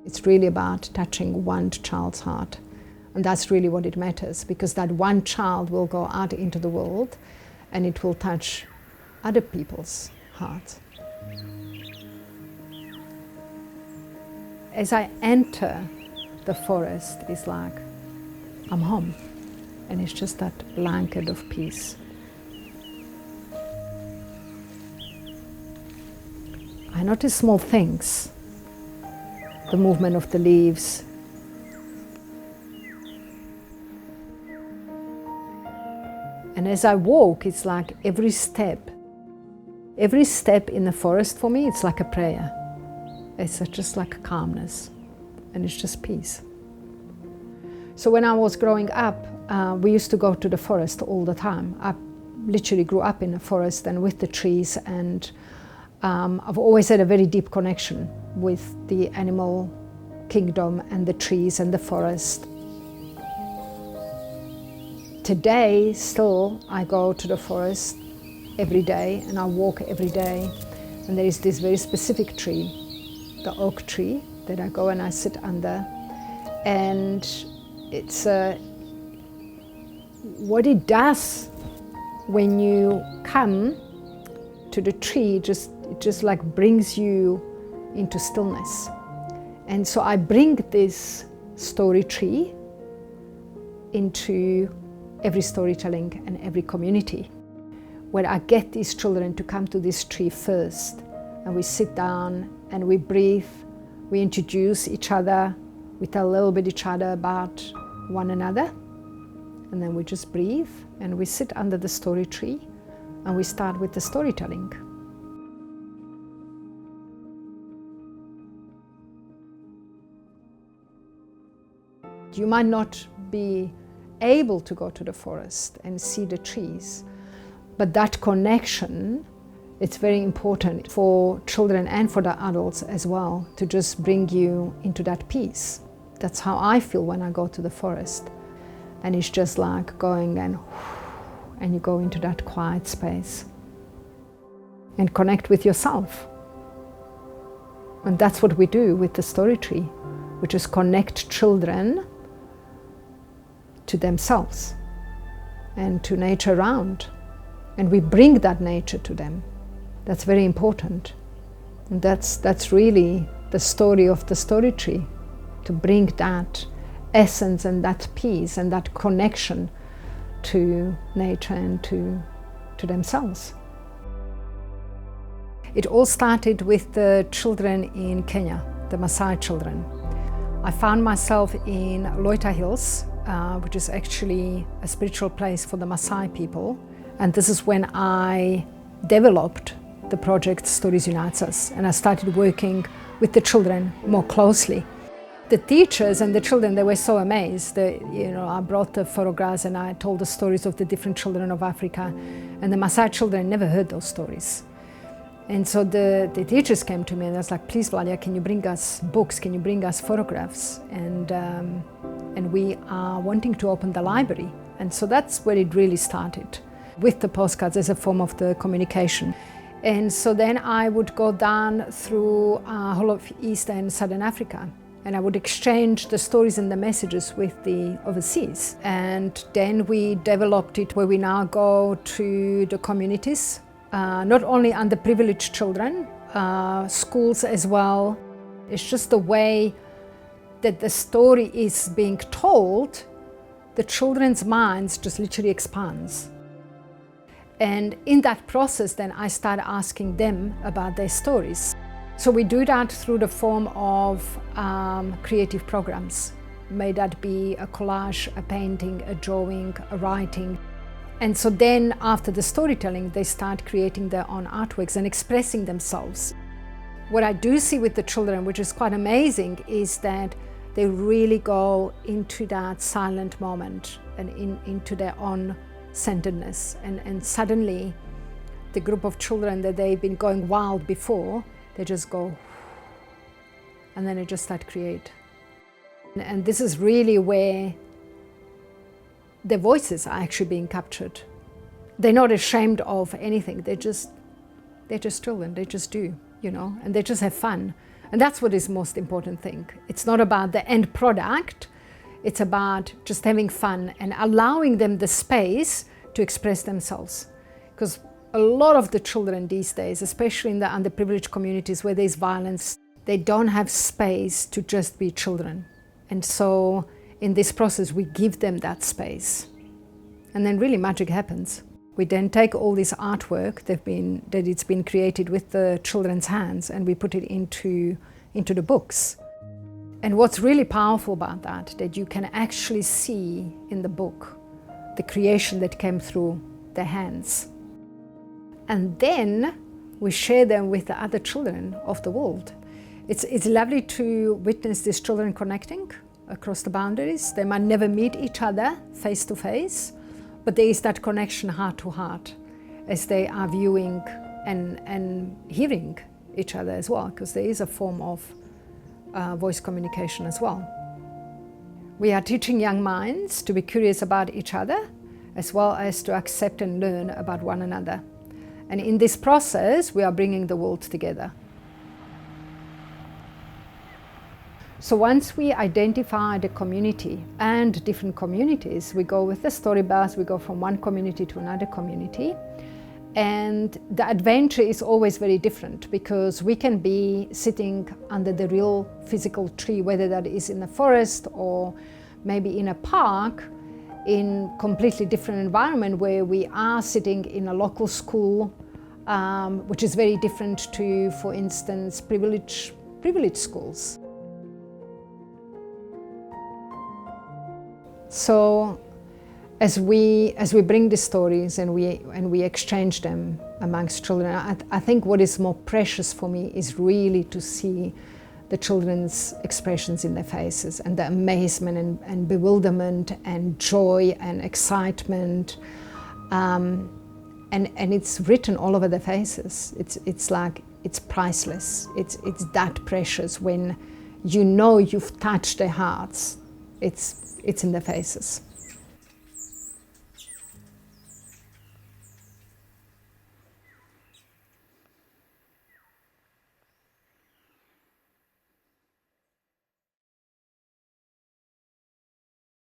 It's really about touching one child's heart. And that's really what it matters, because that one child will go out into the world and it will touch other people's hearts. As I enter the forest, it's like I'm home, and it's just that blanket of peace. I notice small things, the movement of the leaves, and as I walk, it's like every step in the forest for me, it's like a prayer. It's just like a calmness, and it's just peace. So when I was growing up, we used to go to the forest all the time. I literally grew up in the forest and with the trees, and I've always had a very deep connection with the animal kingdom and the trees and the forest. Today, still, I go to the forest every day and I walk every day. And there is this very specific tree, the oak tree, that I go and I sit under. And it's what it does when you come to the tree, it just like brings you into stillness. And so I bring this story tree into every storytelling and every community, where I get these children to come to this tree first, and we sit down and we breathe, we introduce each other, we tell a little bit each other about one another, and then we just breathe and we sit under the story tree and we start with the storytelling. You might not be able to go to the forest and see the trees, but that connection, it's very important for children and for the adults as well, to just bring you into that peace. That's how I feel when I go to the forest. And it's just like going and you go into that quiet space and connect with yourself. And that's what we do with the story tree. We just connect children to themselves and to nature around, and we bring that nature to them. That's very important. And that's really the story of the story tree, to bring that essence and that peace and that connection to nature and to themselves. It all started with the children in Kenya, the Maasai children. I found myself in Loita Hills, which is actually a spiritual place for the Maasai people. And this is when I developed the project Stories Unites Us, and I started working with the children more closely. The teachers and the children, they were so amazed. I brought the photographs and I told the stories of the different children of Africa, and the Maasai children never heard those stories. And so the teachers came to me and I was like, please Vladia, can you bring us books, can you bring us photographs? And we are wanting to open the library. And so that's where it really started, with the postcards as a form of the communication. And so then I would go down through whole of East and Southern Africa, and I would exchange the stories and the messages with the overseas. And then we developed it where we now go to the communities, not only underprivileged children, schools as well. It's just the way that the story is being told, the children's minds just literally expands. And in that process, then I start asking them about their stories. So we do that through the form of creative programs. May that be a collage, a painting, a drawing, a writing. And so then after the storytelling, they start creating their own artworks and expressing themselves. What I do see with the children, which is quite amazing, is that they really go into that silent moment and into their own centeredness. And suddenly, the group of children that they've been going wild before, they just go, and then they just start create. And this is really where their voices are actually being captured. They're not ashamed of anything. They're just children. They just do, and they just have fun. And that's what is most important thing. It's not about the end product, it's about just having fun and allowing them the space to express themselves. Because a lot of the children these days, especially in the underprivileged communities where there's violence, they don't have space to just be children. And so in this process, we give them that space. And then really magic happens. We then take all this artwork that it's been created with the children's hands, and we put it into the books. And what's really powerful about that you can actually see in the book the creation that came through their hands. And then we share them with the other children of the world. It's lovely to witness these children connecting across the boundaries. They might never meet each other face to face, but there is that connection heart to heart as they are viewing and hearing each other as well, because there is a form of voice communication as well. We are teaching young minds to be curious about each other, as well as to accept and learn about one another. And in this process, we are bringing the world together. So once we identify the community and different communities, we go with the story bus, we go from one community to another community. And the adventure is always very different, because we can be sitting under the real physical tree, whether that is in the forest or maybe in a park, in completely different environment where we are sitting in a local school, which is very different to, for instance, privileged schools. So as we bring the stories and we exchange them amongst children, I think what is more precious for me is really to see the children's expressions in their faces, and the amazement and bewilderment and joy and excitement, and it's written all over their faces. It's like, it's priceless. It's that precious when you know you've touched their hearts. It's in their faces.